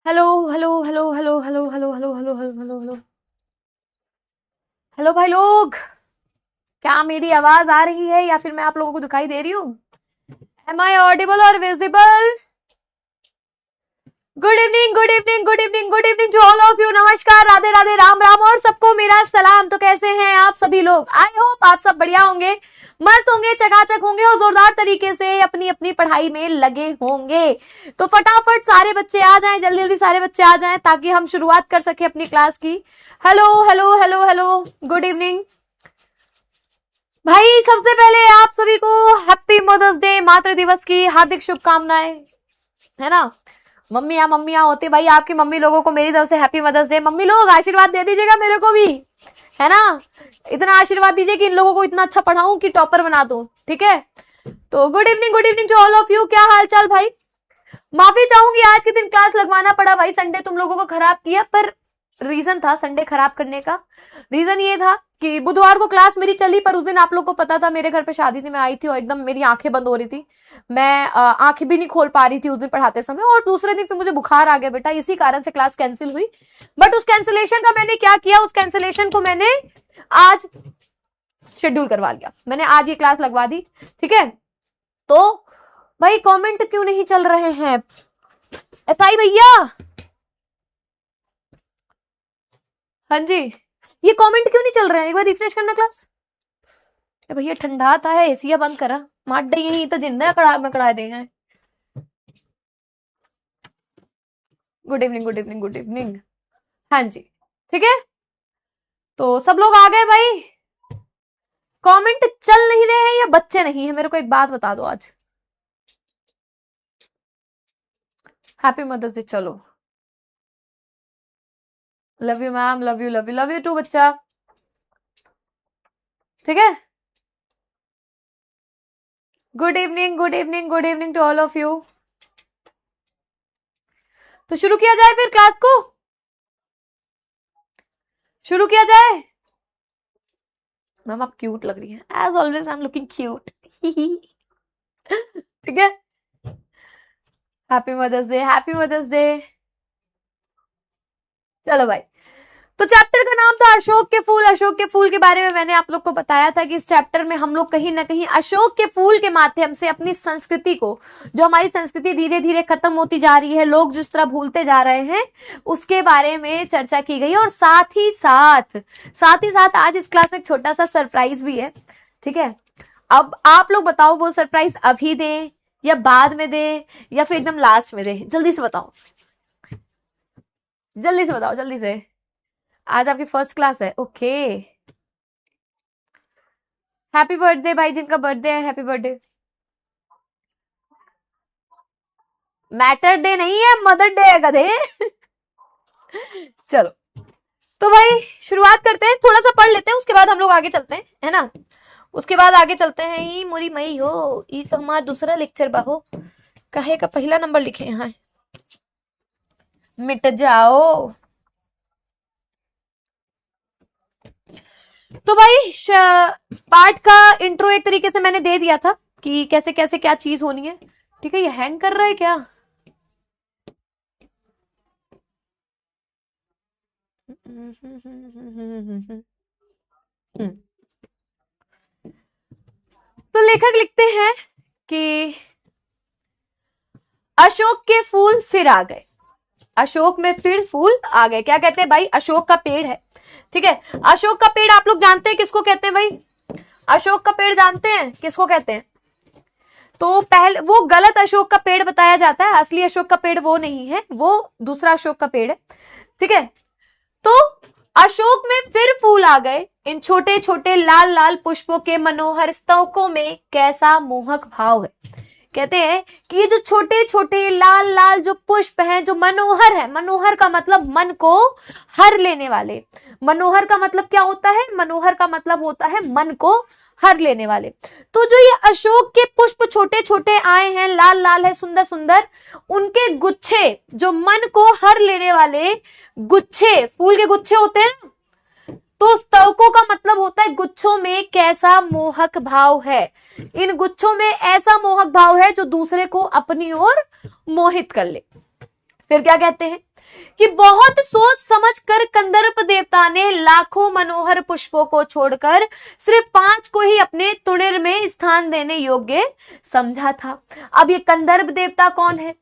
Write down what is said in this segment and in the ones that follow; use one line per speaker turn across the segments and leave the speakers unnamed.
Hello hello hello hello hello hello hello hello hello hello hello hello भाई लोग, क्या मेरी आवाज आ रही है या फिर मैं आप लोगों को दिखाई दे रही हूँ? एम आई ऑडिबल और visible? Good evening, good evening, good evening, good evening to all of you. नमस्कार, राधे राधे, राम राम और सबको मेरा सलाम। तो कैसे हैं आप सभी लोग? आई होप आप सब बढ़िया होंगे, मस्त होंगे, चकाचक होंगे और जोरदार तरीके से अपनी अपनी पढ़ाई में लगे होंगे। तो फटाफट सारे बच्चे आ जाएं, जल्दी जल्दी सारे बच्चे आ जाएं ताकि हम शुरुआत कर सके अपनी क्लास की। Hello hello hello hello, good evening भाई। सबसे पहले आप सभी को हैप्पी मदर्स डे, मातृ दिवस की हार्दिक शुभकामनाएं, है ना। मम्मियाँ मम्मियाँ होती भाई, आपकी मम्मी लोगों को मेरी तरफ से हैप्पी मदर्स डे। मम्मी लोग आशीर्वाद दे दीजिएगा मेरे को भी, है ना। इतना आशीर्वाद दीजिए कि इन लोगों को इतना अच्छा पढ़ाऊं कि टॉपर बना दूं, ठीक है। तो good evening to all of you. क्या हाल चाल भाई? माफी चाहूंगी आज के दिन क्लास लगवाना पड़ा भाई, संडे तुम लोगों को खराब किया, पर रीजन था संडे खराब करने का। रीजन ये था कि बुधवार को क्लास मेरी चली, पर उस दिन आप लोग को पता था मेरे घर पे शादी थी, मैं आई थी और एकदम मेरी आंखें बंद हो रही थी, मैं आंखें भी नहीं खोल पा रही थी उस दिन पढ़ाते समय। और दूसरे दिन फिर मुझे बुखार आ गया बेटा, इसी कारण से क्लास कैंसिल हुई। बट उस कैंसिलेशन का मैंने क्या किया, उस कैंसिलेशन को मैंने आज शेड्यूल करवा लिया, मैंने आज ये क्लास लगवा दी, ठीक है। तो भाई कमेंट क्यों नहीं चल रहे हैं एसआई भैया? हाँ जी, ये कमेंट क्यों नहीं चल रहे हैं? एक बार रिफ्रेश करना क्लास। भैया ठंडा आता है, एसी बंद करा, मार दे यही तो जिंदा कड़ा में कड़ा दे हैं। Good evening, good evening, good evening. हाँ जी, ठीक है। तो सब लोग आ गए भाई? कमेंट चल नहीं रहे हैं या बच्चे नहीं है? मेरे को एक बात बता दो आज। हैप्पी मदर्स डे, चलो। Love you ma'am, love you love you love you too बच्चा, ठीक है। Good evening, good evening, good evening to all of you. तो शुरू किया जाए फिर क्लास को, शुरू किया जाए। मैम आप क्यूट लग रही हैं, as always I am looking cute, ठीक है। Happy mother's day, happy mother's day. चलो भाई, तो चैप्टर का नाम था अशोक के फूल। अशोक के फूल के बारे में मैंने आप लोग को बताया था कि इस चैप्टर में हम लोग कहीं ना कहीं अशोक के फूल के माध्यम से अपनी संस्कृति को, जो हमारी संस्कृति धीरे धीरे खत्म होती जा रही है, लोग जिस तरह भूलते जा रहे हैं, उसके बारे में चर्चा की गई। और साथ ही साथ आज इस क्लास में एक छोटा सा सरप्राइज भी है, ठीक है। अब आप लोग बताओ वो सरप्राइज अभी दें या बाद में दें या फिर एकदम लास्ट में दें? जल्दी से बताओ, जल्दी से बताओ, जल्दी से। आज आपकी फर्स्ट क्लास है, ओके। हैप्पी बर्थडे भाई, जिनका बर्थडे है हैप्पी बर्थडे। मैटर डे नहीं है, मदर डे है गधे। चलो, तो भाई शुरुआत करते हैं, थोड़ा सा पढ़ लेते हैं, उसके बाद हम लोग आगे चलते हैं, है ना। उसके बाद आगे चलते हैं। ई मोरी मई हो, ये तो हमारा दूसरा लेक्चर बाहो, कहे का पहला नंबर लिखे यहाँ, मिट जाओ। तो भाई पार्ट का इंट्रो एक तरीके से मैंने दे दिया था कि कैसे कैसे क्या चीज होनी है, ठीक है। ये हैंग कर रहा है क्या? तो लेखक लिखते हैं कि अशोक के फूल फिर आ गए, अशोक में फिर फूल आ गए। क्या कहते हैं भाई? अशोक का पेड़ है, ठीक है। अशोक का पेड़ आप लोग जानते हैं किसको कहते हैं भाई? अशोक का पेड़ जानते हैं किसको कहते हैं? तो पहले वो गलत अशोक का पेड़ बताया जाता है, असली अशोक का पेड़ वो नहीं है, वो दूसरा अशोक का पेड़ है, ठीक है। तो अशोक में फिर फूल आ गए, इन छोटे छोटे लाल लाल पुष्पों के मनोहर स्तवकों में कैसा मोहक भाव है। कहते हैं कि ये जो छोटे छोटे लाल लाल जो पुष्प हैं, जो मनोहर है, मनोहर का मतलब मन को हर लेने वाले। मनोहर का मतलब क्या होता है? मनोहर का मतलब होता है मन को हर लेने वाले। तो जो ये अशोक के पुष्प छोटे छोटे आए हैं, लाल लाल है, सुंदर सुंदर, उनके गुच्छे, जो मन को हर लेने वाले गुच्छे, फूल के गुच्छे होते हैं, तो स्तवकों का मतलब होता है गुच्छों में कैसा मोहक भाव है। इन गुच्छों में ऐसा मोहक भाव है जो दूसरे को अपनी ओर मोहित कर ले। फिर क्या कहते हैं? कि बहुत सोच समझकर कंदर्प देवता ने लाखों मनोहर पुष्पों को छोड़कर सिर्फ 5 को ही अपने तुणिर में स्थान देने योग्य समझा था। अब ये कंदर्प देवता कौन है?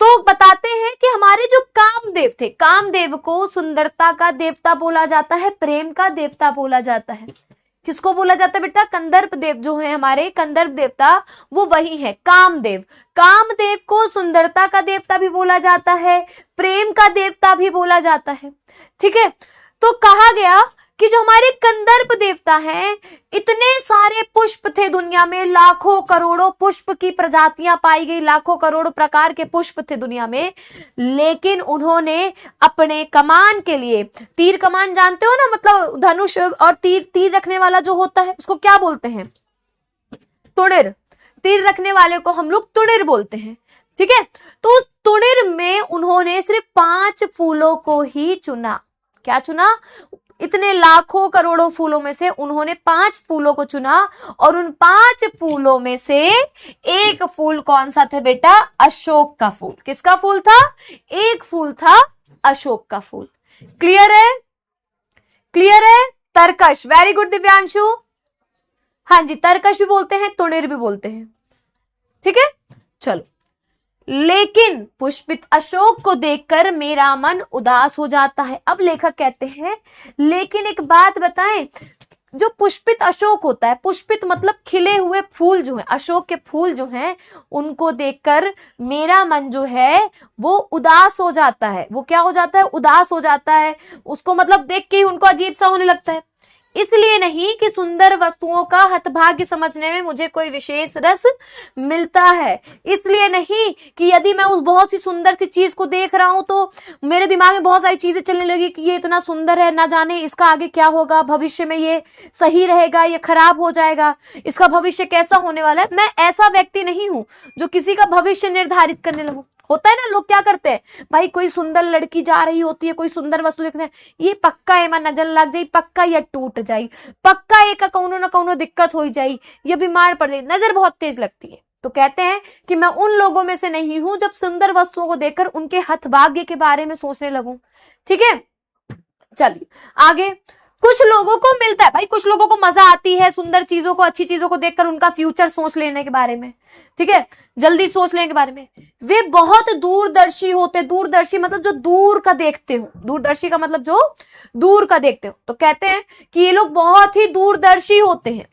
तो बताते हैं कि हमारे जो कामदेव थे, कामदेव को सुंदरता का देवता बोला जाता है, प्रेम का देवता बोला जाता है। किसको बोला जाता है बेटा? कंदर्प देव जो है हमारे कंदर्प देवता, वो वही है कामदेव। कामदेव को सुंदरता का देवता भी बोला जाता है, प्रेम का देवता भी बोला जाता है। ठीक है, तो कहा गया कि जो हमारे कंदर्प देवता हैं, इतने सारे पुष्प थे दुनिया में, लाखों करोड़ों पुष्प की प्रजातियां पाई गई, लाखों करोड़ों प्रकार के पुष्प थे दुनिया में, लेकिन उन्होंने अपने कमान के लिए, तीर कमान जानते हो ना, मतलब धनुष और तीर रखने वाला जो होता है उसको क्या बोलते हैं? तुणिर। तीर रखने वाले को हम लोग तुणिर बोलते हैं। ठीक है, तो उस तुणिर में उन्होंने सिर्फ 5 फूलों को ही चुना। क्या चुना? इतने लाखों करोड़ों फूलों में से उन्होंने 5 फूलों को चुना, और उन 5 फूलों में से एक फूल कौन सा था बेटा? अशोक का फूल। किसका फूल था? एक फूल था अशोक का फूल। क्लियर है? क्लियर है? तरकश, वेरी गुड दिव्यांशु। हाँ जी, तरकश भी बोलते हैं, तुणिर भी बोलते हैं। ठीक है, चलो। लेकिन पुष्पित अशोक को देखकर मेरा मन उदास हो जाता है। अब लेखक कहते हैं, लेकिन एक बात बताएं, जो पुष्पित अशोक होता है, पुष्पित मतलब खिले हुए फूल जो है, अशोक के फूल जो हैं, उनको देखकर मेरा मन जो है वो उदास हो जाता है। वो क्या हो जाता है? उदास हो जाता है। उसको मतलब देख के ही उनको अजीब सा होने लगता है। इसलिए नहीं कि सुंदर वस्तुओं का हतभाग्य समझने में मुझे कोई विशेष रस मिलता है, इसलिए नहीं कि यदि मैं उस बहुत सी सुंदर सी चीज को देख रहा हूं तो मेरे दिमाग में बहुत सारी चीजें चलने लगी कि ये इतना सुंदर है, ना जाने इसका आगे क्या होगा, भविष्य में ये सही रहेगा, ये खराब हो जाएगा, इसका भविष्य कैसा होने वाला है। मैं ऐसा व्यक्ति नहीं हूं जो किसी का भविष्य निर्धारित करने लगूं। होता है ना, लोग क्या करते हैं, भाई कोई सुंदर लड़की जा रही होती है, कोई सुंदर वस्तु देखते हैं, ये पक्का एमा नजर लग जाई, पक्का ये टूट जाई, पक्का एक कौनो ना कौनो दिक्कत हो जाई, ये बीमार पड़ जाए, नजर बहुत तेज लगती है। तो कहते हैं कि मैं उन लोगों में से नहीं हूं जब सुंदर वस्तुओं को देखकर उनके हतभाग्य के बारे में सोचने लगूं। ठीक है, चलिए आगे। कुछ लोगों को मिलता है भाई, कुछ लोगों को मजा आती है सुंदर चीजों को, अच्छी चीजों को देखकर उनका फ्यूचर सोच लेने के बारे में। ठीक है, जल्दी सोच लेने के बारे में। वे बहुत दूरदर्शी होते। दूरदर्शी मतलब जो दूर का देखते हो, दूरदर्शी का मतलब जो दूर का देखते हो। तो कहते हैं कि ये लोग बहुत ही दूरदर्शी होते हैं।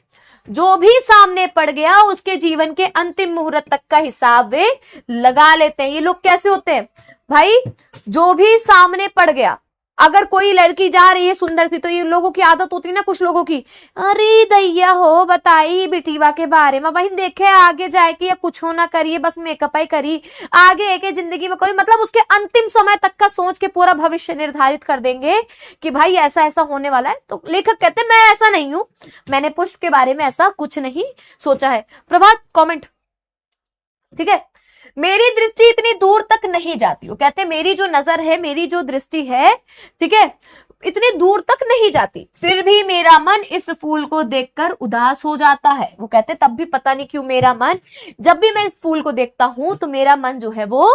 जो भी सामने पड़ गया उसके जीवन के अंतिम मुहूर्त तक का हिसाब वे लगा लेते हैं। ये लोग कैसे होते हैं भाई? जो भी सामने पड़ गया, अगर कोई लड़की जा रही है सुंदर सी, तो ये लोगों की आदत होती है ना, कुछ लोगों की, अरे दैया हो बताई बिटिवा के बारे में, बहन देखे आगे जाए कि या कुछ हो ना करिए, बस मेकअप ही करी, आगे एक जिंदगी में कोई मतलब उसके अंतिम समय तक का सोच के पूरा भविष्य निर्धारित कर देंगे कि भाई ऐसा ऐसा होने वाला है। तो लेखक कहते हैं मैं ऐसा नहीं हूं, मैंने पुष्प के बारे में ऐसा कुछ नहीं सोचा है। प्रभात कॉमेंट। ठीक है, मेरी दृष्टि इतनी दूर तक नहीं जाती। वो कहते हैं मेरी जो नजर है, मेरी जो दृष्टि है, ठीक है, इतनी दूर तक नहीं जाती, फिर भी मेरा मन इस फूल को देखकर उदास हो जाता है। वो कहते तब भी पता नहीं क्यों मेरा मन, जब भी मैं इस फूल को देखता हूं तो मेरा मन जो है वो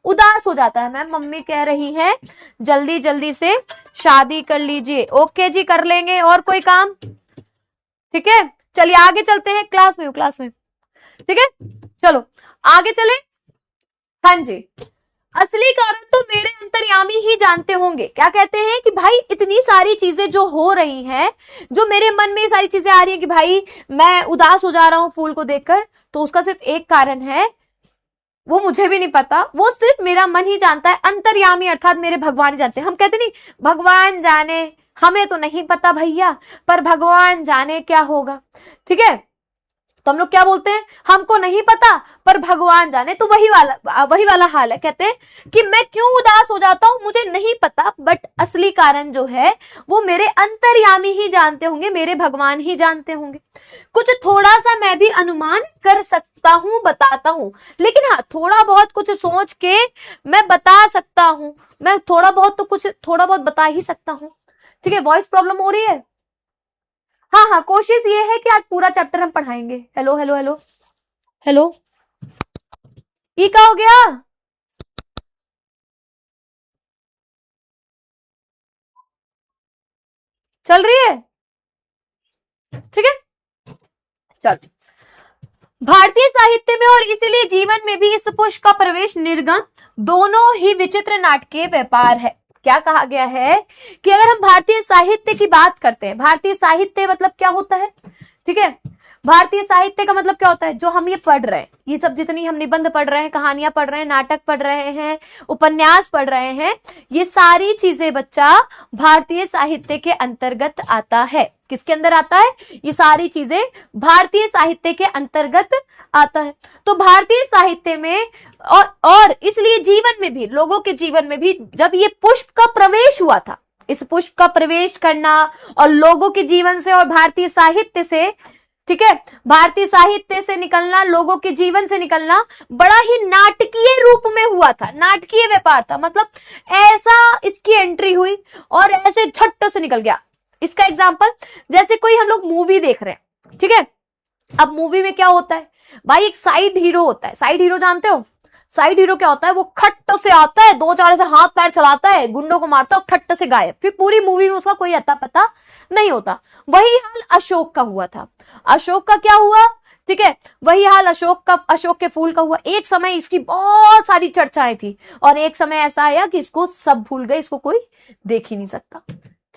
उदास हो जाता है। मैम मम्मी कह रही है जल्दी जल्दी से शादी कर लीजिए। ओके जी, कर लेंगे। और कोई काम? ठीक है, चलिए आगे चलते हैं। क्लास में ठीक है, चलो आगे चले। हाँ जी, असली कारण तो मेरे अंतर्यामी ही जानते होंगे। क्या कहते हैं कि भाई इतनी सारी चीजें जो हो रही हैं, जो मेरे मन में सारी चीजें आ रही हैं कि भाई मैं उदास हो जा रहा हूं फूल को देखकर, तो उसका सिर्फ एक कारण है, वो मुझे भी नहीं पता, वो सिर्फ मेरा मन ही जानता है। अंतर्यामी अर्थात मेरे भगवान ही जानते हैं। हम कहते नहीं भगवान जाने, हमें तो नहीं पता भैया, पर भगवान जाने क्या होगा। ठीक है, तो हम लोग क्या बोलते हैं, हमको नहीं पता पर भगवान जाने। तो वही वाला हाल है। कहते हैं कि मैं क्यों उदास हो जाता हूं मुझे नहीं पता, बट असली कारण जो है वो मेरे अंतर्यामी ही जानते होंगे, मेरे भगवान ही जानते होंगे। कुछ थोड़ा सा मैं भी अनुमान कर सकता हूं, बताता हूं, लेकिन हाँ थोड़ा बहुत कुछ सोच के मैं बता सकता हूं। मैं थोड़ा बहुत बता ही सकता हूं। ठीक है, वॉइस प्रॉब्लम हो रही है? हाँ, कोशिश ये है कि आज पूरा चैप्टर हम पढ़ाएंगे। हेलो हेलो हेलो हेलो, ये क्या हो गया? चल रही है, ठीक है। चल, भारतीय साहित्य में और इसीलिए जीवन में भी इस पुष्प का प्रवेश निर्गम दोनों ही विचित्र नाटकीय व्यापार है। क्या कहा गया है कि अगर हम भारतीय साहित्य की बात करते हैं, भारतीय साहित्य मतलब क्या होता है, ठीक है, भारतीय साहित्य का मतलब क्या होता है, जो हम ये पढ़ रहे हैं, ये सब जितनी हम निबंध पढ़ रहे हैं, कहानियां पढ़ रहे हैं, नाटक पढ़ रहे हैं, उपन्यास पढ़ रहे हैं, ये सारी चीजें बच्चा भारतीय साहित्य के अंतर्गत आता है। किसके अंदर आता है, ये सारी चीजें भारतीय साहित्य के अंतर्गत आता है। तो भारतीय साहित्य में और इसलिए जीवन में भी, लोगों के जीवन में भी जब ये पुष्प का प्रवेश हुआ था, इस पुष्प का प्रवेश करना और लोगों के जीवन से और भारतीय साहित्य से, ठीक है, भारतीय साहित्य से निकलना, लोगों के जीवन से निकलना बड़ा ही नाटकीय रूप में हुआ था, नाटकीय व्यापार था। मतलब ऐसा इसकी एंट्री हुई और ऐसे झट से निकल गया। इसका एग्जांपल, जैसे कोई हम लोग मूवी देख रहे हैं, ठीक है, अब मूवी में क्या होता है भाई, एक साइड हीरो होता है। साइड हीरो जानते हो, साइड हीरो क्या होता है, वो खट्ट से आता है, दो चार ऐसे हाथ पैर चलाता है, गुंडों को मारता है, खट्ट से गायब, फिर पूरी मूवी में उसका कोई अता पता नहीं होता। वही हाल अशोक का हुआ था। अशोक का क्या हुआ, ठीक है, वही हाल अशोक के फूल का हुआ। एक समय इसकी बहुत सारी चर्चाएं थी और एक समय ऐसा आया कि इसको सब भूल गए, इसको कोई देख ही नहीं सकता,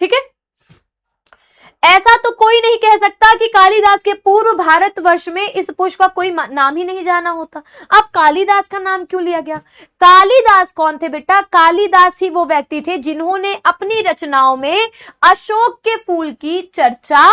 ठीक है। ऐसा तो कोई नहीं कह सकता कि कालिदास के पूर्व भारतवर्ष में इस पुष्प का कोई नाम ही नहीं जाना होता। अब कालिदास का नाम क्यों लिया गया? कालिदास कौन थे बेटा? कालिदास ही वो व्यक्ति थे जिन्होंने अपनी रचनाओं में अशोक के फूल की चर्चा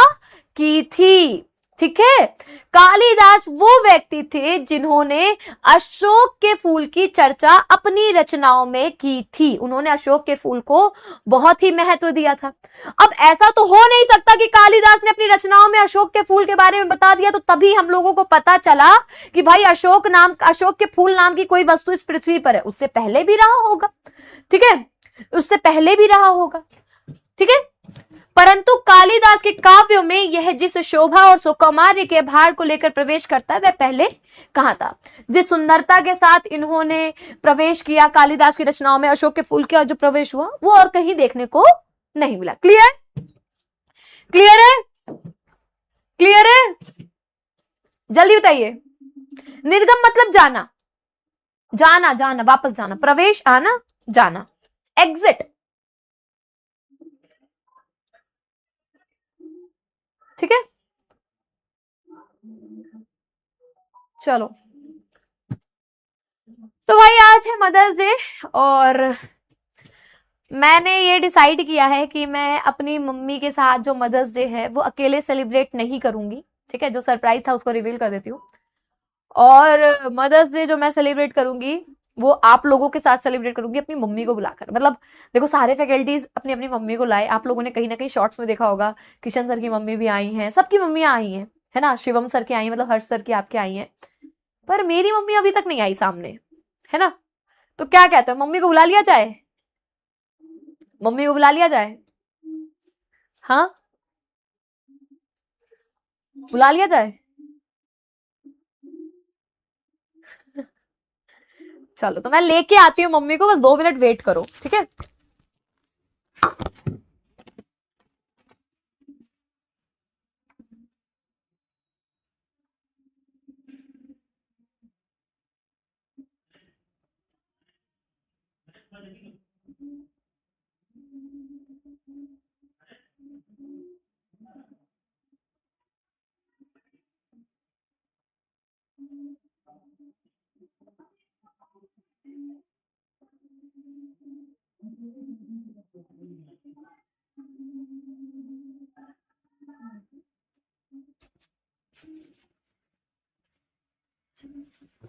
की थी, ठीक है। कालिदास वो व्यक्ति थे जिन्होंने अशोक के फूल की चर्चा अपनी रचनाओं में की थी। उन्होंने अशोक के फूल को बहुत ही महत्व दिया था। अब ऐसा तो हो नहीं सकता कि कालिदास ने अपनी रचनाओं में अशोक के फूल के बारे में बता दिया तो तभी हम लोगों को पता चला कि भाई अशोक के फूल नाम की कोई वस्तु इस पृथ्वी पर है। उससे पहले भी रहा होगा, ठीक है, उससे पहले भी रहा होगा, ठीक है। परंतु कालिदास के काव्यों में यह जिस शोभा और सुकुमार्य के भार को लेकर प्रवेश करता है वह पहले कहां था? जिस सुंदरता के साथ इन्होंने प्रवेश किया कालिदास की रचनाओं में, अशोक के फूल का जो प्रवेश हुआ वो और कहीं देखने को नहीं मिला। क्लियर? क्लियर है? क्लियर है? जल्दी बताइए। निर्गम मतलब जाना, जाना, जाना, वापस जाना, प्रवेश, आना, जाना, एग्जिट, ठीक है। चलो, तो भाई आज है मदर्स डे और मैंने ये डिसाइड किया है कि मैं अपनी मम्मी के साथ जो मदर्स डे है वो अकेले सेलिब्रेट नहीं करूंगी, ठीक है। जो सरप्राइज था उसको रिवील कर देती हूँ। और मदर्स डे जो मैं सेलिब्रेट करूंगी वो आप लोगों के साथ सेलिब्रेट करूंगी, अपनी मम्मी को बुलाकर। मतलब देखो, सारे फैकल्टीज अपनी अपनी मम्मी को लाए। आप लोगों ने कहीं ना कहीं शॉर्ट्स में देखा होगा, किशन सर की मम्मी भी आई हैं, सबकी मम्मियां आई हैं, है ना, शिवम सर की आई, मतलब हर्ष सर की आपके आई हैं, पर मेरी मम्मी अभी तक नहीं आई सामने, है ना। तो क्या कहते हो, मम्मी को बुला लिया जाए? मम्मी को बुला लिया जाए? हाँ, बुला लिया जाए? चलो, तो मैं लेके आती हूँ मम्मी को, बस 2 मिनट वेट करो, ठीक है।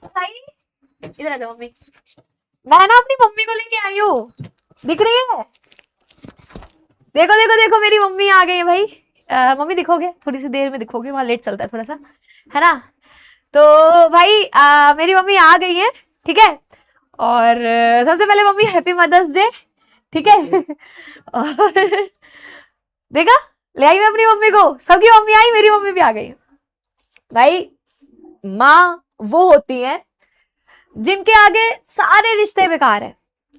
भाई इधर आ जाओ मम्मी, मैं ना अपनी मम्मी को लेके आई हूँ, दिख रही है? देखो देखो देखो, मेरी मम्मी आ गई है भाई। मम्मी दिखोगे? थोड़ी सी देर में दिखोगे, वहां लेट चलता है थोड़ा सा, है ना। तो भाई मेरी मम्मी आ गई है, ठीक है। और सबसे पहले मम्मी हैप्पी मदर्स डे, ठीक है। और देखा, ले आई मैं अपनी मम्मी को, सबकी मम्मी आई, मेरी मम्मी भी आ गई। भाई माँ वो होती है जिनके आगे सारे रिश्ते बेकार है,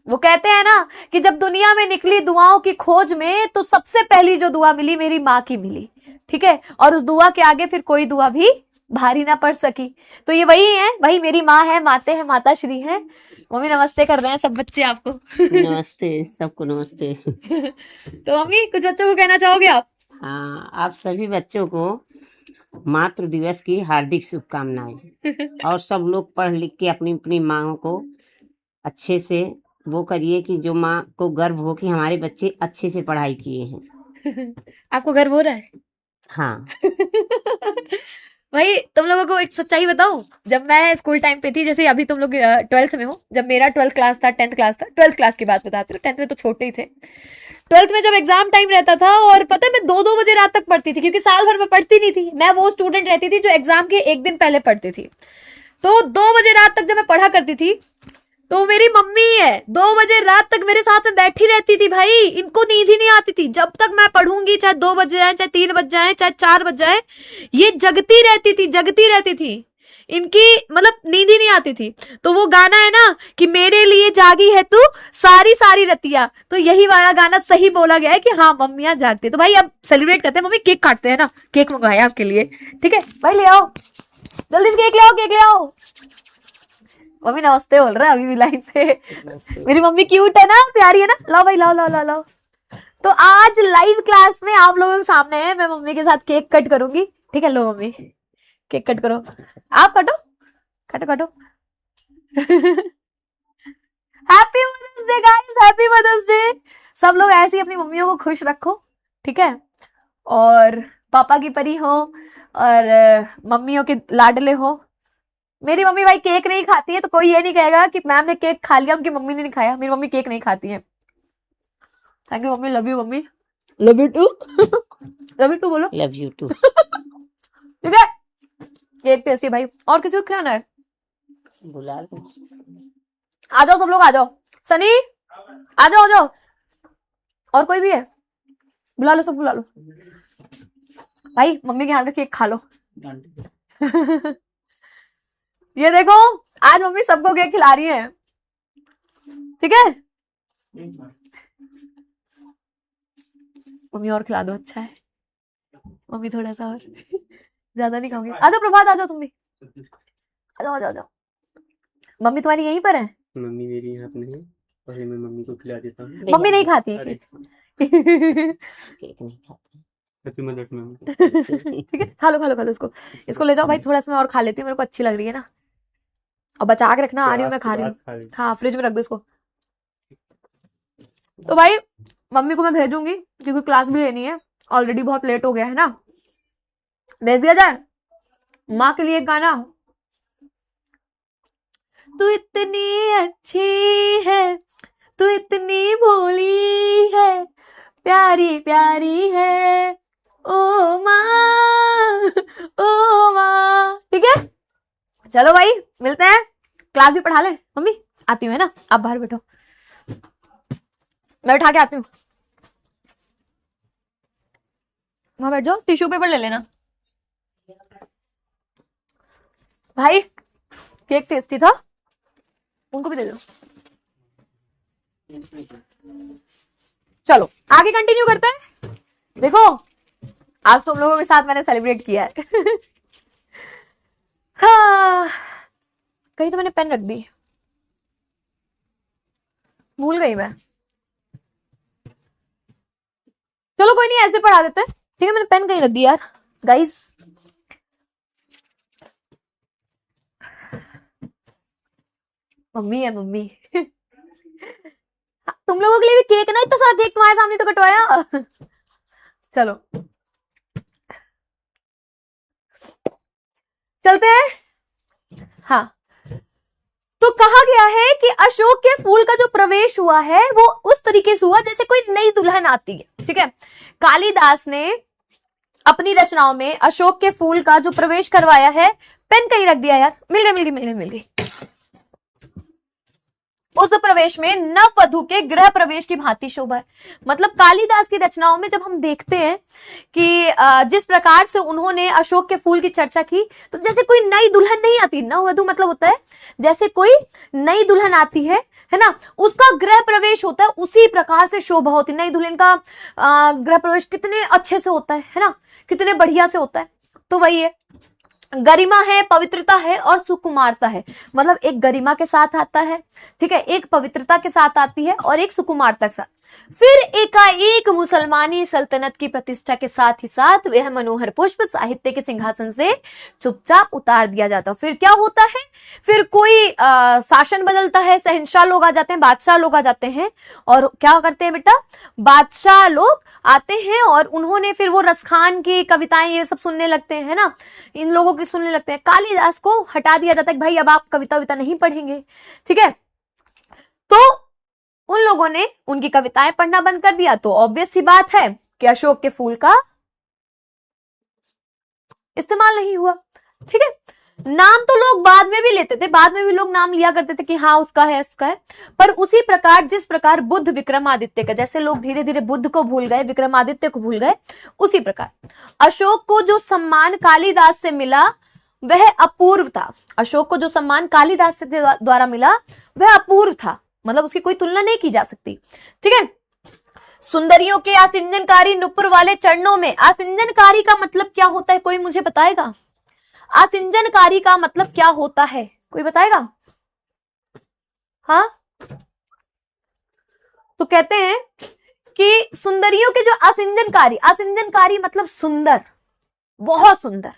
वो कहते हैं ना कि जब दुनिया में निकली दुआओं की खोज में तो सबसे पहली जो दुआ मिली मेरी माँ की मिली, ठीक है, और उस दुआ के आगे फिर कोई दुआ भी भारी ना पड़ सकी। तो ये वही है, वही मेरी माँ है, माते हैं, माता श्री है। मम्मी नमस्ते कर रहे हैं सब बच्चे आपको।
नमस्ते, सबको नमस्ते।
तो मम्मी कुछ बच्चों को कहना चाहोगे आप?
हाँ, आप सभी बच्चों को मातृ दिवस की हार्दिक शुभकामनाएं। और सब लोग पढ़ लिख के अपनी अपनी माँ को अच्छे से वो करिए कि जो माँ को गर्व हो कि हमारे बच्चे अच्छे से पढ़ाई किए हैं।
आपको गर्व हो रहा है?
हाँ।
भाई तुम लोगों को एक सच्चाई बताऊं, जब मैं स्कूल टाइम पे थी, जैसे अभी तुम लोग 12th में हो, जब मेरा 12th क्लास था, 10th क्लास था, 12th क्लास की बात बताती हूँ, 10th में तो छोटे ही थे। 12th में जब एग्जाम टाइम रहता था, और पता है मैं 2-2 बजे रात तक पढ़ती थी, क्योंकि साल भर में पढ़ती नहीं थी। मैं वो स्टूडेंट रहती थी जो एग्जाम के एक दिन पहले पढ़ती थी। तो 2 बजे रात तक जब मैं पढ़ा करती थी, तो मेरी मम्मी है 2 बजे रात तक मेरे साथ में बैठी रहती थी। भाई इनको नींद ही नहीं आती थी, जब तक मैं पढ़ूंगी, चाहे 2 बज जाए, चाहे 3 बज जाए, चाहे 4 बज जाए, ये जगती रहती थी, जगती रहती थी। इनकी मतलब नींद ही नहीं आती थी। तो वो गाना है ना कि मेरे लिए जागी है तू सारी सारी रतिया, तो यही वाला गाना सही बोला गया है कि हाँ मम्मियां जागती। तो भाई अब सेलिब्रेट करते हैं, मम्मी केक काटते हैं ना, केक मंगाया आपके लिए, ठीक है भाई, ले आओ जल्दी से, केक ले आओ, केक ले आओ। मम्मी नमस्ते बोल रहा है अभी भी लाइन से। मेरी मम्मी क्यूट है ना, प्यारी है ना, लाओ भाई, लाओ लाओ लाओ लाओ। तो आज लाइव क्लास में आप लोगों के सामने है, मैं मम्मी के साथ केक कट करूंगी, ठीक है, लो मम्मी केक कट करो, आप कटो, कटो कटो। Happy mother's day guys, happy mother's day. सब लोग ऐसे ही अपनी मम्मियों को खुश रखो, ठीक है, और पापा की परी हो और मम्मियों के लाडले हो। मेरी मम्मी भाई केक नहीं खाती है, तो कोई ये नहीं कहेगा कि मैम ने केक खा लिया, उनकी मम्मी ने नहीं खाया। मेरी मम्मी केक नहीं खाती है। Thank you mummy, love you mummy, love you too. Love you too बोलो,
लव यू टू।
ठीक है, केक टेस्टी भाई। और किसी को खिलाना है?
बुला लो,
आ जाओ सब लोग, आ जाओ, सनी आ जाओ, आ जाओ। और कोई भी है? बुला लो, सब बुला लो भाई, मम्मी के हाथ का केक खा लो। ये देखो आज मम्मी सबको केक खिला रही है, ठीक है। मम्मी और खिला दो, अच्छा है मम्मी, थोड़ा सा और। ज्यादा नहीं खाऊंगी। आ जाओ प्रभात, आ जाओ तुम भी, आ जाओ आ जाओ आ जाओ। मम्मी तुम्हारी यहीं पर है?
मम्मी मेरी यहाँ पे नहीं, पहले मैं मम्मी को खिला देता हूँ।
मम्मी नहीं खाती है
अरे
केक नहीं खाते।
Happy mother's mummy.
ठीक है, खा लो खा लो खा लो, इसको इसको ले जाओ भाई, थोड़ा सा मैं और खा लेती हूँ, मेरे को अच्छी लग रही है ना। और बचा के रखना, आ रही हूँ मैं, खा रही हूँ। हाँ फ्रिज में रख दो इसको। तो भाई मम्मी को मैं भेजूंगी, क्योंकि क्लास भी लेनी है, ऑलरेडी बहुत लेट हो गया है ना। भेज दिया जाए माँ के लिए एक गाना। तू इतनी अच्छी है, तू इतनी भोली है, प्यारी प्यारी है, ओ माँ, ओ माँ, ठीक है। चलो भाई मिलते हैं, क्लास भी पढ़ा ले। मम्मी आती हूँ है ना, आप बाहर बैठो, मैं उठा के आती हूँ। वहां बैठ जाओ, टिश्यू पेपर ले लेना। भाई केक टेस्टी था, उनको भी दे दो। चलो आगे कंटिन्यू करते हैं। देखो आज तुम लोगों के साथ मैंने सेलिब्रेट किया है। हाँ, कहीं तो मैंने पेन रख दी, भूल गई मैं। चलो कोई नहीं, ऐसे पढ़ा देते हैं, ठीक है। मैंने पेन कहीं रख दी यार गाइस। मम्मी है मम्मी। तुम लोगों के लिए भी केक ना, इतना सारा केक तुम्हारे सामने तो कटवाया। चलो चलते हैं। हाँ, तो कहा गया है कि अशोक के फूल का जो प्रवेश हुआ है वो उस तरीके से हुआ जैसे कोई नई दुल्हन आती है, ठीक है। कालिदास ने अपनी रचनाओं में अशोक के फूल का जो प्रवेश करवाया है। पेन कहीं रख दिया यार, मिल गई मिल गई मिल गई मिल गई। उस प्रवेश में नववधु के गृह प्रवेश की भांति शोभा है। मतलब कालिदास की रचनाओं में जब हम देखते हैं कि जिस प्रकार से उन्होंने अशोक के फूल की चर्चा की, तो जैसे कोई नई दुल्हन नहीं आती, नववधु मतलब होता है जैसे कोई नई दुल्हन आती है ना, उसका गृह प्रवेश होता है, उसी प्रकार से शोभा होती है। नई दुल्हन का गृह प्रवेश कितने अच्छे से होता है ना, कितने बढ़िया से होता है। तो वही है, गरिमा है, पवित्रता है और सुकुमारता है। मतलब एक गरिमा के साथ आता है, ठीक है, एक पवित्रता के साथ आती है और एक सुकुमारता के साथ। फिर एकाएक मुसलमानी सल्तनत की प्रतिष्ठा के साथ ही साथ वह मनोहर पुष्प साहित्य के सिंहासन से चुपचाप उतार दिया जाता है। फिर क्या होता है, फिर कोई शासन बदलता है, शहंशाह लोग आ जाते हैं, बादशाह लोग आ जाते हैं, और क्या करते हैं बेटा, बादशाह लोग आते हैं और उन्होंने फिर वो रसखान की कविताएं ये सब सुनने लगते हैं, है ना, इन लोगों की सुनने लगते हैं। कालिदास को हटा दिया जाता है कि भाई अब आप कविता नहीं पढ़ेंगे, ठीक है। तो उन लोगों ने उनकी कविताएं पढ़ना बंद कर दिया। तो ऑब्वियस सी बात है कि अशोक के फूल का इस्तेमाल नहीं हुआ, ठीक है। नाम तो लोग बाद में भी लेते थे, बाद में भी लोग नाम लिया करते थे कि हाँ उसका है, उसका है। पर उसी प्रकार जिस प्रकार बुद्ध विक्रमादित्य का, जैसे लोग धीरे धीरे बुद्ध को भूल गए, विक्रमादित्य को भूल गए, उसी प्रकार अशोक को जो सम्मान कालिदास से मिला वह अपूर्व था। अशोक को जो सम्मान कालिदास से द्वारा मिला वह अपूर्व था, मतलब उसकी कोई तुलना नहीं की जा सकती, ठीक है। सुंदरियों के आसिंजनकारी नुपुर वाले चरणों में, आसिंजनकारी का मतलब क्या होता है, कोई मुझे बताएगा? आसिंजनकारी का मतलब क्या होता है, कोई बताएगा? हाँ, तो कहते हैं कि सुंदरियों के जो आसिंजनकारी, आसिंजनकारी मतलब सुंदर, बहुत सुंदर,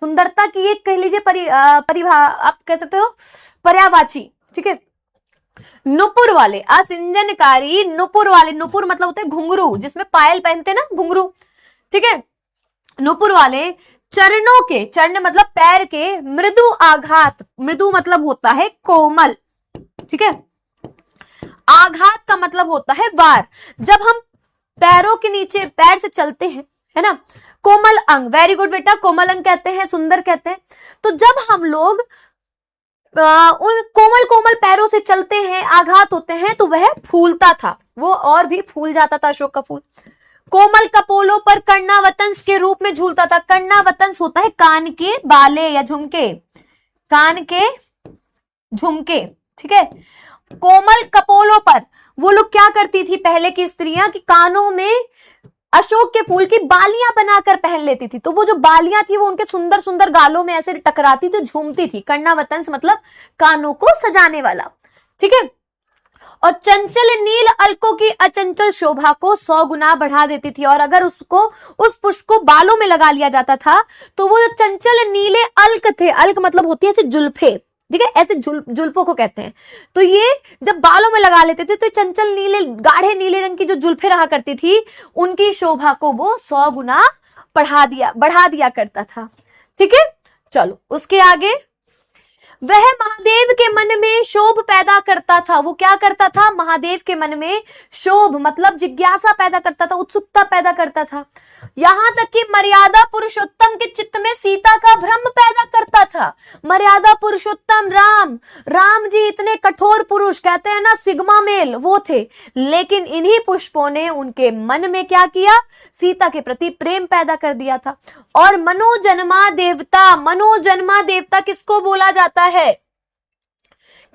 सुंदरता की एक कह लीजिए परिभा आप कह सकते हो, पर्यायवाची, ठीक है। नुपुर वाले, आसिंजनकारी नुपुर वाले, नुपुर मतलब होते हैं घुंघरू, जिसमें पायल पहनते ना घुंघरू, ठीक है। नुपुर वाले चरणों के, चरण मतलब पैर के, मृदु आघात, मृदु मतलब होता है कोमल, ठीक है। आघात का मतलब होता है वार। जब हम पैरों के नीचे पैर से चलते हैं, है ना, कोमल अंग, वेरी गुड बेटा, कोमल अंग कहते हैं, सुंदर कहते हैं। तो जब हम लोग उन कोमल कोमल पैरों से चलते हैं, आघात होते हैं, तो वह फूलता था, वो और भी फूल जाता था अशोक का फूल। कोमल कपोलों पर कर्णावतंस के रूप में झूलता था। कर्णावतंस होता है कान के बाले या झुमके, कान के झुमके, ठीक है। कोमल कपोलों पर वो लोग क्या करती थी पहले की स्त्रियां, कि कानों में अशोक के फूल की बालियां बनाकर पहन लेती थी। तो वो जो बालियां थी वो उनके सुंदर सुंदर गालों में ऐसे टकराती थी, झूमती थी। कर्णावतंस मतलब कानों को सजाने वाला, ठीक है। और चंचल नील अलकों की अचंचल शोभा को 100 गुना बढ़ा देती थी। और अगर उसको, उस पुष्प को बालों में लगा लिया जाता था तो वो चंचल नीले अलक थे, अलक मतलब होती है ऐसे जुल्फे, ठीक है, ऐसे जुल्फों को कहते हैं। तो ये जब बालों में लगा लेते थे तो चंचल नीले, गाढ़े नीले रंग की जो जुल्फे रहा करती थी, उनकी शोभा को वो 100 गुना बढ़ा दिया करता था, ठीक है। चलो उसके आगे, वह महादेव के मन में शोभ पैदा करता था। वो क्या करता था, महादेव के मन में शोभ मतलब जिज्ञासा पैदा करता था, उत्सुकता पैदा करता था। यहां तक कि मर्यादा पुरुषोत्तम के चित्त में सीता का भ्रम पैदा करता था। मर्यादा पुरुषोत्तम राम जी इतने कठोर पुरुष, कहते हैं ना सिग्मा मेल, वो थे। लेकिन इन्हीं पुष्पों ने उनके मन में क्या किया, सीता के प्रति प्रेम पैदा कर दिया था। और मनोजन्मा देवता, मनोजन्मा देवता किसको बोला जाता है,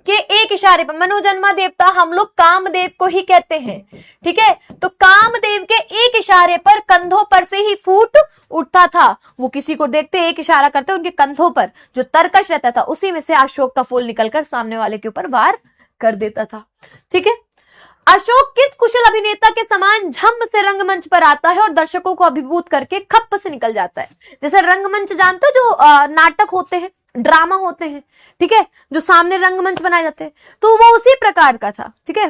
कि एक इशारे पर मनोजन्मा देवता हम लोग कामदेव को ही कहते हैं, ठीक है। तो कामदेव के एक इशारे पर कंधों पर से ही फूट उठता था। वो किसी को देखते एक इशारा करते, उनके कंधों पर जो तरकश रहता था उसी में से अशोक का फूल निकलकर सामने वाले के ऊपर वार कर देता था, ठीक है। अशोक किस कुशल अभिनेता के समान झम से रंगमंच पर आता है और दर्शकों को अभिभूत करके खप्प से निकल जाता है। जैसे रंगमंच जानते हो, जो नाटक होते हैं, ड्रामा होते हैं, ठीक है, जो सामने रंगमंच बनाए जाते हैं, तो वो उसी प्रकार का था, ठीक है।